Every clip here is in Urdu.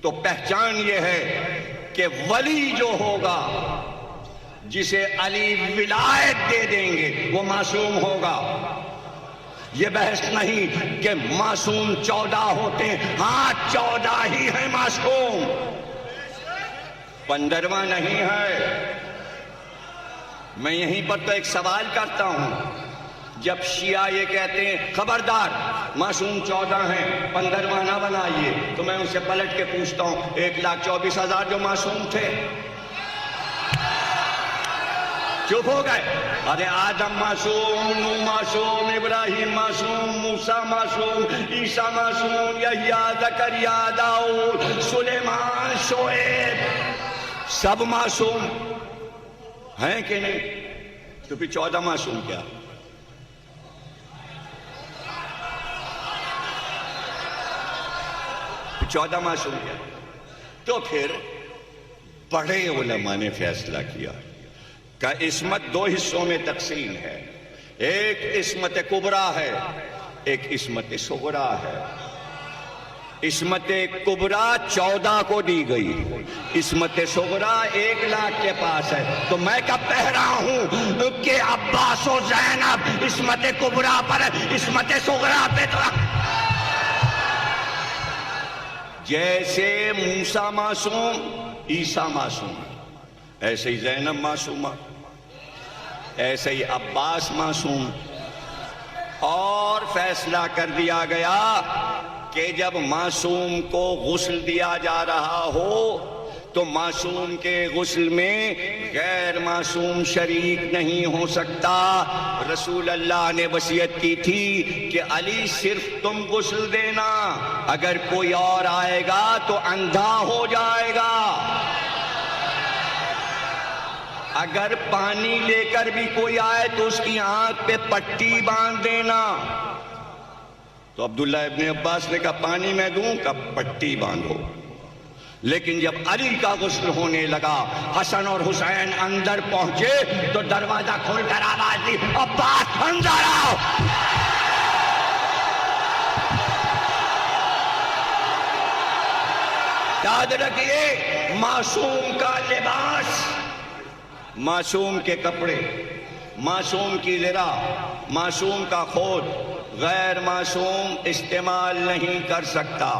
تو پہچان یہ ہے کہ ولی جو ہوگا جسے علی ولایت دے دیں گے وہ معصوم ہوگا. یہ بحث نہیں کہ معصوم 14 ہوتے ہیں، ہاں 14 ہی ہیں معصوم، 15واں نہیں ہے. میں یہیں پر تو ایک سوال کرتا ہوں، جب شیعہ یہ کہتے ہیں خبردار معصوم 14 ہیں 15واں نہ بنائیے، تو میں ان سے پلٹ کے پوچھتا ہوں 1,24,000 جو معصوم تھے چپ ہو گئے؟ ارے آدم معصوم، نوح معصوم، ابراہیم معصوم، موسیٰ معصوم، عیسیٰ معصوم، یحییٰ، زکریا، داؤد، سلیمان، شعیب، سب معصوم ہیں کہ نہیں؟ تو پھر 14 معصوم کیا؟ پھر 14 معصوم کیا؟ تو پھر بڑے علماء نے فیصلہ کیا کہ عصمت 2 حصوں میں تقسیم ہے، ایک عصمت کبریٰ ہے، ایک عصمت صغریٰ ہے. عصمت کبریٰ 14 کو دی گئی، عصمت صغریٰ 1 لاکھ کے پاس ہے. تو میں کب کہہ رہا ہوں کہ عباس و زینب عصمت کبریٰ پر، عصمت صغریٰ پہ تو جیسے موسیٰ معصوم، عیسیٰ معصوم، ایسے ہی زینب معصومہ، ایسے ہی عباس معصوم. اور فیصلہ کر دیا گیا کہ جب معصوم کو غسل دیا جا رہا ہو تو معصوم کے غسل میں غیر معصوم شریک نہیں ہو سکتا. رسول اللہ نے وصیت کی تھی کہ علی صرف تم غسل دینا، اگر کوئی اور آئے گا تو اندھا ہو جائے گا. اگر پانی لے کر بھی کوئی آئے تو اس کی آنکھ پہ پٹی باندھ دینا. تو عبداللہ ابن عباس نے کہا پانی میں دوں؟ کہ پٹی باندھو. لیکن جب علی کا غسل ہونے لگا، حسن اور حسین اندر پہنچے تو دروازہ کھول کر آواز دی عباس اندر آؤ. یاد رکھیے معصوم کا لباس، معصوم کے کپڑے، معصوم کی ذرا، معصوم کا خود غیر معصوم استعمال نہیں کر سکتا.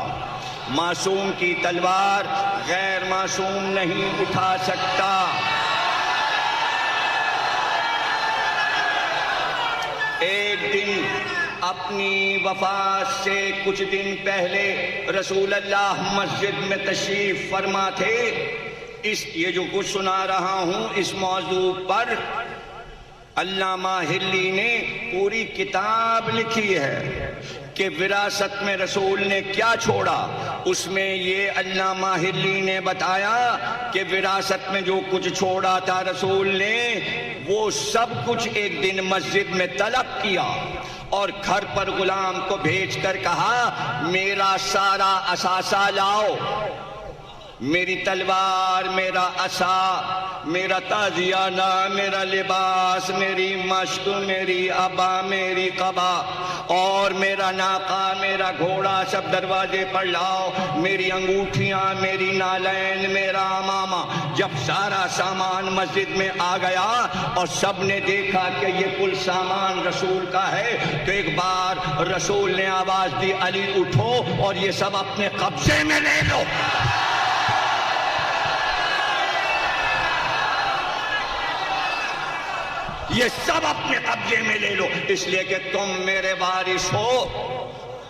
معصوم کی تلوار غیر معصوم نہیں اٹھا سکتا. ایک دن اپنی وفات سے کچھ دن پہلے رسول اللہ مسجد میں تشریف فرما تھے. یہ جو کچھ سنا رہا ہوں اس موضوع پر علامہ ہلی نے پوری کتاب لکھی ہے کہ وراثت میں رسول نے کیا چھوڑا. اس میں یہ علامہ ہلی نے بتایا کہ وراثت میں جو کچھ چھوڑا تھا رسول نے، وہ سب کچھ ایک دن مسجد میں طلب کیا اور گھر پر غلام کو بھیج کر کہا میرا سارا اثاثہ لاؤ، میری تلوار، میرا عصا، میرا تازیانہ، میرا لباس، میری مشق، میری عبا، میری قبا اور میرا ناقہ، میرا گھوڑا سب دروازے پر لاؤ، میری انگوٹھیاں، میری نالین، میرا امامہ. جب سارا سامان مسجد میں آ گیا اور سب نے دیکھا کہ یہ کل سامان رسول کا ہے تو ایک بار رسول نے آواز دی علی اٹھو اور یہ سب اپنے قبضے میں لے لو. یہ سب اپنے قبضے میں لے لو، اس لیے کہ تم میرے وارث ہو،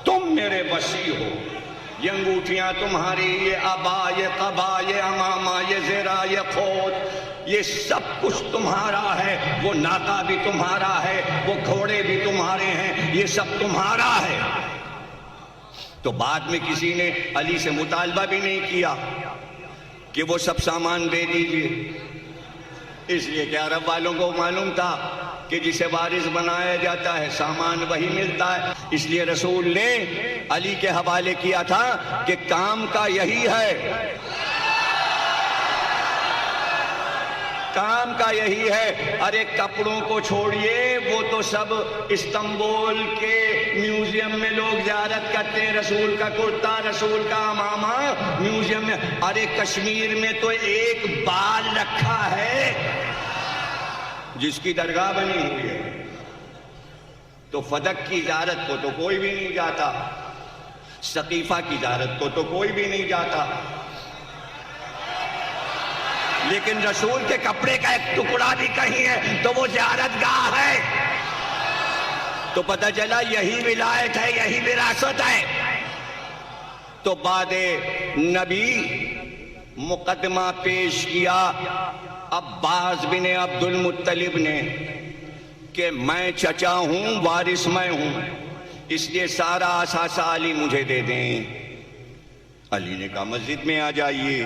تم میرے وصی ہو. یہ انگوٹھیاں تمہاری، یہ عبا، یہ قبا، یہ امامہ، یہ زرہ، یہ خود، یہ سب کچھ تمہارا ہے. وہ ناقہ بھی تمہارا ہے، وہ گھوڑے بھی تمہارے ہیں، یہ سب تمہارا ہے. تو بعد میں کسی نے علی سے مطالبہ بھی نہیں کیا کہ وہ سب سامان دے دیجئے، اس لیے کہ عرب والوں کو معلوم تھا کہ جسے وارث بنایا جاتا ہے سامان وہی ملتا ہے. اس لیے رسول نے علی کے حوالے کیا تھا کہ کام کا یہی ہے. کام کا یہی ہے. ارے کپڑوں کو چھوڑیے، وہ تو سب استنبول کے میوزیم میں لوگ زیارت کرتے ہیں. رسول کا کرتا، رسول کا امامہ میوزیم میں. ارے کشمیر میں تو ایک بال رکھا ہے جس کی درگاہ بنی ہوئی ہے. تو فدق کی زیارت کو تو کوئی بھی نہیں جاتا، سقیفہ کی زیارت کو تو کوئی بھی نہیں جاتا، لیکن رسول کے کپڑے کا ایک ٹکڑا بھی کہیں ہے تو وہ زیارت گاہ ہے. تو پتہ چلا یہی ولایت ہے، یہی وراثت ہے. تو بعد نبی مقدمہ پیش کیا عباس بن عبد المطلب نے کہ میں چچا ہوں، وارث میں ہوں، اس لیے سارا اثاثہ علی مجھے دے دیں. علی نے کہا مسجد میں آ جائیے.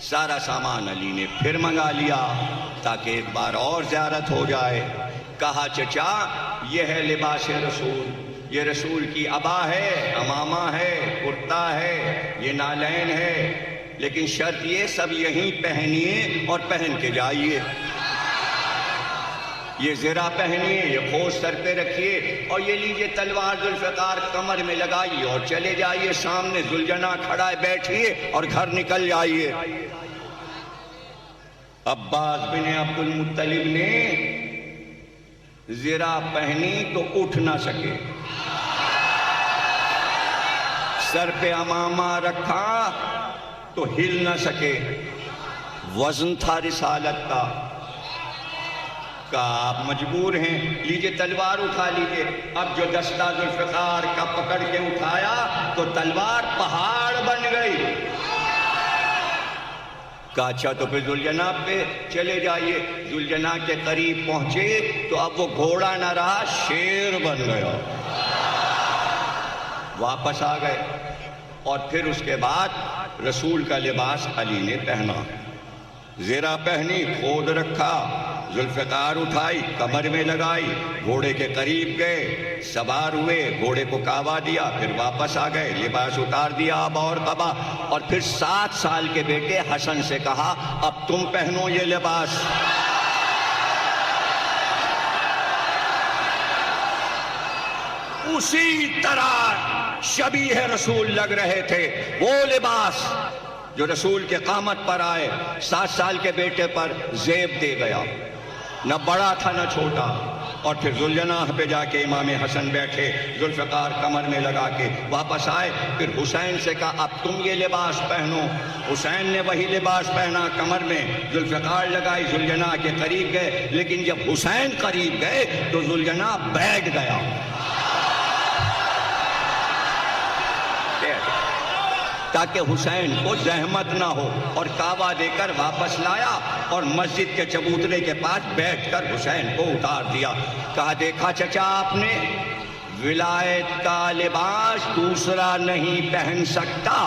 سارا سامان علی نے پھر منگا لیا تاکہ ایک بار اور زیارت ہو جائے. کہا چچا یہ ہے لباس رسول، یہ رسول کی عبا ہے، امامہ ہے، کرتا ہے، یہ نالین ہے، لیکن شرط یہ سب یہیں پہنیے اور پہن کے جائیے. یہ زرہ پہنیے، یہ کھوس سر پہ رکھیے، اور یہ لیجئے تلوار ذوالفقار کمر میں لگائیے اور چلے جائیے. سامنے ذوالجناح کھڑا ہے، بیٹھیے اور گھر نکل جائیے. عباس بن عبد المطلب نے زرہ پہنی تو اٹھ نہ سکے، سر پہ امامہ رکھا تو ہل نہ سکے. وزن تھا رسالت کا. کہا آپ مجبور ہیں، لیجئے تلوار اٹھا لیجئے. اب جو دستہ ذوالفقار کا پکڑ کے اٹھایا تو تلوار پہاڑ بن گئی. کہا اچھا تو پھر ذوالجناح پہ چلے جائیے. ذوالجناح کے قریب پہنچے تو اب وہ گھوڑا نہ رہا، شیر بن گیا. واپس آ گئے اور پھر اس کے بعد رسول کا لباس علی نے پہنا. زرہ پہنی، کھود رکھا، ذوالفقار اٹھائی، کمر میں لگائی، گھوڑے کے قریب گئے، سوار ہوئے، گھوڑے کو کعبہ دیا، پھر واپس آ گئے، لباس اتار دیا اب اور قبا. اور پھر 7 سال کے بیٹے حسن سے کہا اب تم پہنو یہ لباس. اسی طرح شبیہ رسول لگ رہے تھے. وہ لباس جو رسول کے قامت پر آئے، 7 سال کے بیٹے پر زیب دے گیا، نہ بڑا تھا نہ چھوٹا. اور پھر ذوالجناح پہ جا کے امام حسن بیٹھے، ذوالفقار کمر میں لگا کے واپس آئے. پھر حسین سے کہا اب تم یہ لباس پہنو. حسین نے وہی لباس پہنا، کمر میں ذوالفقار لگائی، ذوالجناح کے قریب گئے. لیکن جب حسین قریب گئے تو ذوالجناح بیٹھ گیا، تاکہ حسین کو زحمت نہ ہو، اور کعبہ دے کر واپس لایا اور مسجد کے چبوترے کے پاس بیٹھ کر حسین کو اتار دیا. کہا دیکھا چچا آپ نے، ولایت کا لباس دوسرا نہیں پہن سکتا.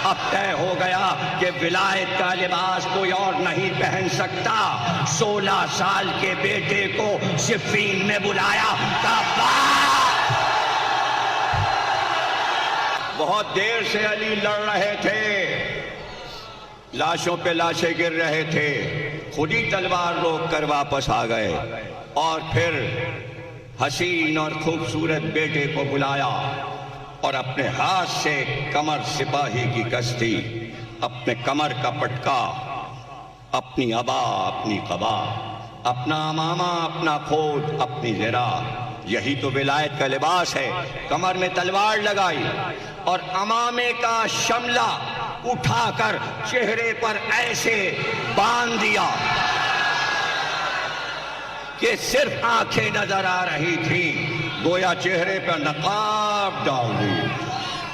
اب طے ہو گیا کہ ولایت کا لباس کوئی اور نہیں پہن سکتا. 16 سال کے بیٹے کو صفین میں بلایا. بہت دیر سے علی لڑ رہے تھے، لاشوں پہ لاشیں گر رہے تھے، خود ہی تلوار روک کر واپس آ گئے. اور پھر حسین اور خوبصورت بیٹے کو بلایا اور اپنے ہاتھ سے کمر سپاہی کی کشتی، اپنے کمر کا پٹکا، اپنی عبا، اپنی قبا، اپنا امامہ، اپنا کھود، اپنی زرہ، یہی تو ولایت کا لباس ہے. کمر میں تلوار لگائی اور امامے کا شملہ اٹھا کر چہرے پر ایسے باندھ دیا کہ صرف آنکھیں نظر آ رہی تھی، گویا چہرے پر نقاب ڈال دی،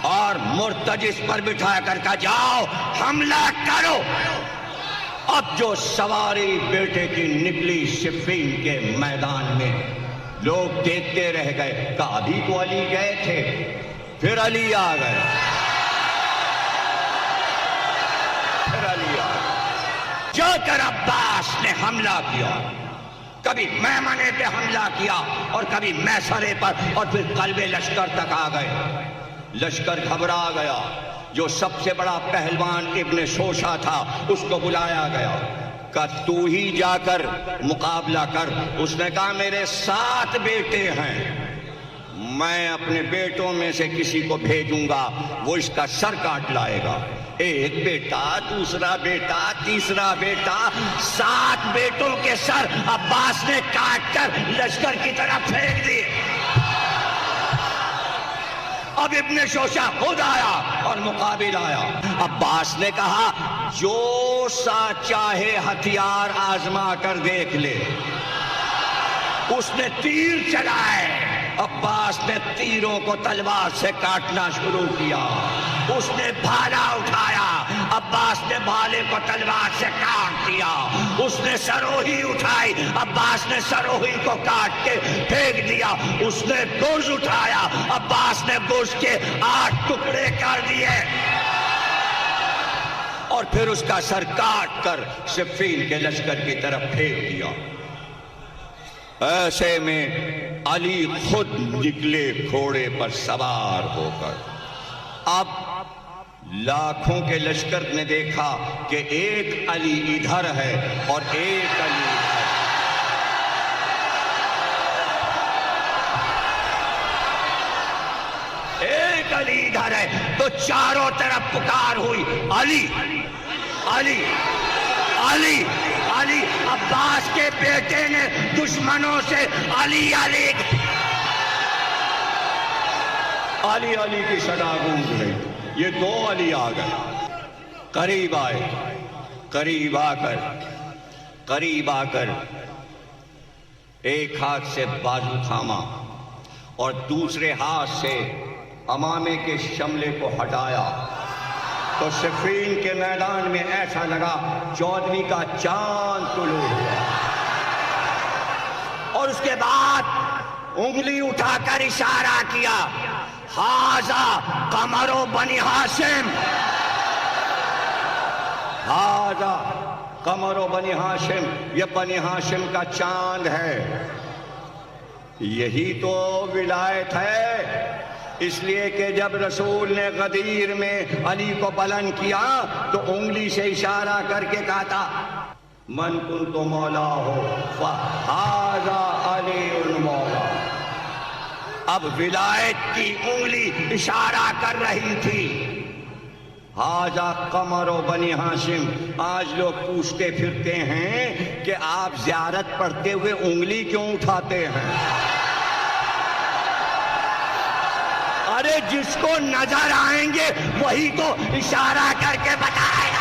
اور مرتجس پر بٹھا کر کہا جاؤ حملہ کرو. اب جو سواری بیٹے کی نکلی صفین کے میدان میں، لوگ دیکھتے رہ گئے. کہا ابھی تو علی گئے تھے، پھر علی آ گئے، پھر علی آ گئے. جو کر عباس نے حملہ کیا، کبھی میمنے پہ حملہ کیا اور کبھی میسرے پر، اور پھر قلب لشکر تک آ گئے. لشکر گھبرا گیا. جو سب سے بڑا پہلوان ابن شوشا تھا اس کو بلایا گیا. کہ تو ہی جا کر مقابلہ کر۔ اس نے کہا میرے 7 بیٹے ہیں، میں اپنے بیٹوں میں سے کسی کو بھیجوں گا، وہ اس کا سر کاٹ لائے گا۔ ایک بیٹا، دوسرا بیٹا، تیسرا بیٹا، 7 بیٹوں کے سر عباس نے کاٹ کر لشکر کی طرف پھینک دیے۔ اب ابن شوشہ خود آیا اور مقابل آیا۔ عباس نے کہا جو سا چاہے ہتھیار آزما کر دیکھ لے۔ اس نے تیر چلائے، عباس نے تیروں کو تلوار سے کاٹنا شروع کیا۔ اس نے بھالا اٹھایا، عباس نے بھالے کو تلوار سے کاٹ دیا۔ اس نے سروہی اٹھائی، عباس نے سروہی کو کاٹ کے پھینک دیا۔ اس نے گرز اٹھایا، عباس نے گرز کے 8 ٹکڑے کر دیے اور پھر اس کا سر کاٹ کر صفین کے لشکر کی طرف پھینک دیا۔ ایسے میں علی خود نکلے گھوڑے پر سوار ہو کر۔ اب لاکھوں کے لشکر نے دیکھا کہ ایک علی ادھر ہے اور ایک علی ادھر۔ ایک علی ادھر ہے تو چاروں طرف پکار ہوئی، علی علی علی علی۔ عباس کے بیٹے نے دشمنوں سے علی علی علی علی کی صدا گونج رہی۔ یہ 2 علی آ گئے، قریب آئے، قریب آ کر ایک ہاتھ سے بازو تھاما اور دوسرے ہاتھ سے امامے کے شملے کو ہٹایا تو صفین کے میدان میں ایسا لگا 14ویں کا چاند طلوع ہوا۔ اور اس کے بعد انگلی اٹھا کر اشارہ کیا، ھذا قمر بنی ہاشم، ھذا قمر بنی ہاشم، یہ بنی ہاشم کا چاند ہے۔ یہی تو ولایت ہے، اس لیے کہ جب رسول نے غدیر میں علی کو بلند کیا تو انگلی سے اشارہ کر کے کہا تھا من کنت مولا ہو فھذا علی المولا۔ اب ولایت کی انگلی اشارہ کر رہی تھی، ھذا قمر بنی ہاشم۔ آج لوگ پوچھتے پھرتے ہیں کہ آپ زیارت پڑھتے ہوئے انگلی کیوں اٹھاتے ہیں؟ ارے جس کو نظر آئیں گے وہی تو اشارہ کر کے بتائے گا۔